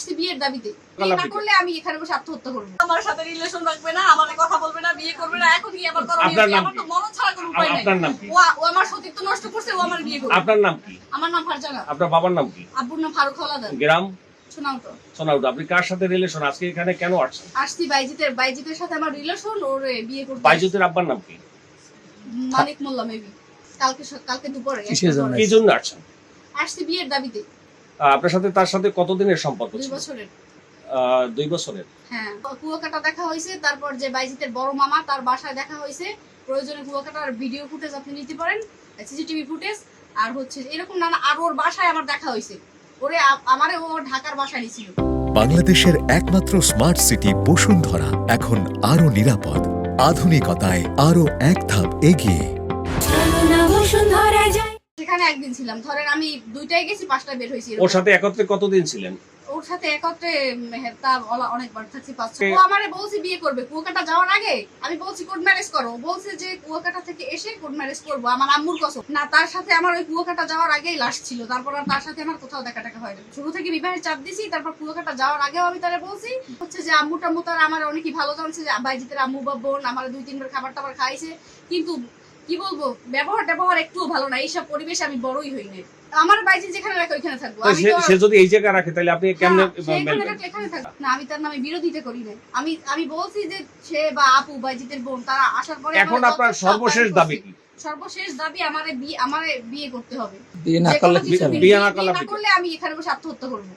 আসছি বিয়ের দাবিতে। বিয়ে না করলে আমি এখানে বসে আত্মহত্যা করব। আমার সাথে রিলেশন রাখবে না, আমারে কথা বলবে না, বিয়ে করবে না। এখন কি আমার করণীয় আপনার কি? নাম আমার তো কি? মরণ ছাড়া কোনো উপায় নাই। আপনার নাম কি? ও আমার সতীত্ব নষ্ট করছে, ও আমার বিয়ে করবে। আপনার নাম কি? আমার নাম ফারজানা। আপনার বাবার নাম কি? আব্বুর নাম ফারুক হলাদার। গ্রাম শোনাও তো। সোনাউদ্দ। আপনি কার সাথে রিলেশন? আজকে এখানে কেন আসছেন? আসছি বাইজিতের সাথে আমার রিলেশন, ওর বিয়ে করতে। বাইজুতের আব্বার নাম কি? মানিক মোল্লা মেবি। কালকে দুপুরে কি জন্য আসছেন? আসছি বিয়ের দাবিতে। আপনার সাথে তার সাথে কতদিনের সম্পর্ক 2 ছিল? বছরের। 2 বছরের। হ্যাঁ, কুয়াকাটা দেখা হয়েছে, তারপর যে বাইজিতের বড় মামা তার বাসায় দেখা হয়েছে। প্রয়োজনে কুয়াকাটার ভিডিও ফুটেজ আপনি নিতে পারেন, সিসিটিভি ফুটেজ। আর হচ্ছে এরকম নানা, আর ওর বাসায় আমার দেখা হয়েছে। আমারে ও ঢাকার বাসায় নিয়েছিল। বাংলাদেশের একমাত্র স্মার্ট সিটি বসুন্ধরা এখন আরো নিরাপদ, আধুনিকতায় আরো এক ধাপ এগিয়ে। সেখানে একদিন ছিলাম, ধরেন আমি 2টায় গেছি, 5টায় বের হয়েছি। ওর সাথে একত্রে কতদিন ছিলেন? ওর সাথে একত্রে তা অনেকবার থাকছি, 5-6। ও আমারে বলছে বিয়ে করবে কুয়াকাটা যাওয়ার আগে। আমি বলছি কোর্ট ম্যারেজ করো, বলছে যে কুয়াকাটা থেকে এসে কোর্ট ম্যারেজ করবো। আমার আম্মুর কসম না, তার সাথে আমার ওই কুয়াকাটা যাওয়ার আগেই লাশ ছিল। তারপর আর তার সাথে আমার কোথাও দেখা টাকা হয়নি। শুরু থেকে বিবাহের চাপ দিছি, তারপর কুয়াকাটা যাওয়ার আগেও আমি তারা বলছি হচ্ছে যে আম্মু টাম্মু তার আমার অনেকই ভালো জানছে, যে বাইজিতের আম্মু বা বোন আমার 2-3 বার খাবার টাবার খাইছে। কিন্তু কি বলবো, ব্যবহার একটুও ভালো না। এইসব পরিবেশে আমি বড়ই হইনি। আমার বাইজি যেখানে রাখে ওইখানে থাকবো। সে যদি এই জায়গায় রাখে তাহলে আপনি কেমনে এখানে থাকবো না? আমি তার নামে বিরোধিতা করি না। আমি বলছি যে সে বা আপু বাইজিতের বোন তারা আসার পরে এখন আপনার সর্বশেষ দাবি কি? সর্বশেষ দাবি আমারে বিয়ে করতে হবে। বিয়ে না করলে বিয়ে না করলে আমি এখানে বসে আত্মহত্যা করবো।